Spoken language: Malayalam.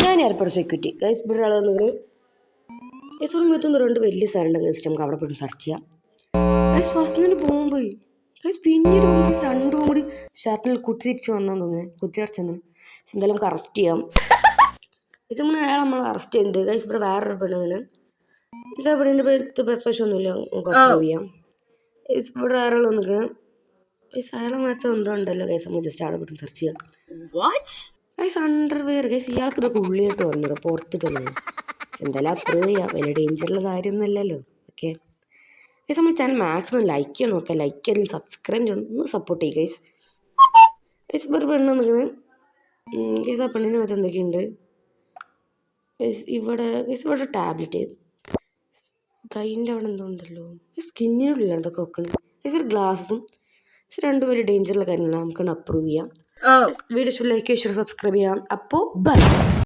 ഞാൻ എയർപോർട്ട് സെക്യൂരിറ്റി ഗൈസ് ഇവിടെ ഒരാൾ വന്നത് ഒരു മൊത്തം 2 വലിയ സാധനം ഗൈസ് നമുക്ക് അവിടെ പോയി സെർച്ച് ചെയ്യാം ഗൈസ് ഫസ്റ്റ് തന്നെ ബോംബ് ഗൈസ് പിന്നീട് ഗൈസ് 2 കൂടി ഷർട്ടിൽ കുത്തി തിരിച്ച് വന്നാന്ന് തോന്നുന്നത് കുത്തി അരച്ചെന്ന് എന്തായാലും നമുക്ക് അറസ്റ്റ് ചെയ്യാം ഇത് നമ്മൾ അറസ്റ്റ് ചെയ്യുന്നത് ഗൈസ് ഇവിടെ വേറൊരു പെണ്ണുങ്ങനെ ഇതാ പെണ്ണിൻ്റെ പ്രശ്നമൊന്നുമില്ല നമുക്ക് അപ്രൂവ് ചെയ്യാം ഗൈസ് ഇവിടെ വേറെ വന്നിട്ട് ഗൈസ് അയാളെ മാത്രം എന്തോ ഉണ്ടല്ലോ ഗൈസ് നമുക്ക് ജസ്റ്റ് അവിടെ പോയി സെർച്ച് ചെയ്യാം ഗൈസ് അണ്ടർവെയർ ഗൈസ് ഇയാൾക്ക് ഇതൊക്കെ ഉള്ളിലിട്ട് വന്നത് പുറത്തിട്ട് വന്നത് എന്തായാലും അപ്രൂവ് ചെയ്യാം വലിയ ഡേഞ്ചറുള്ള കാര്യമൊന്നുമല്ലല്ലോ ഓക്കെ ഗൈസ് നമ്മൾ ചാനൽ മാക്സിമം ലൈക്ക് ചെയ്യാൻ നോക്കാം ലൈക്ക് ചെയ്ത് സബ്സ്ക്രൈബ് ചെയ്യാൻ ഒന്ന് സപ്പോർട്ട് ചെയ്യുക ഗൈസ് ഗൈസ് വേറെ പെണ്ണ് നിൽക്കുന്നത് ഗൈസ് ആ പെണ്ണിന് മറ്റം എന്തൊക്കെയുണ്ട് ഗൈസ് ഇവിടെ ടാബ്ലറ്റ് കൈൻ്റെ അവിടെ എന്തോ ഉണ്ടല്ലോ സ്കിന്നിനുള്ള എന്തൊക്കെ വെക്കണം ഗൈസ് ഒരു ഗ്ലാസ്സും 2 വലിയ ഡേഞ്ചറുള്ള കാര്യങ്ങളാണ് നമുക്കൊന്ന് അപ്രൂവ് ചെയ്യാം വീഡിയോ ലൈക്ക് സബ്സ്ക്രൈബ് ചെയ്യാം അപ്പോൾ ബൈ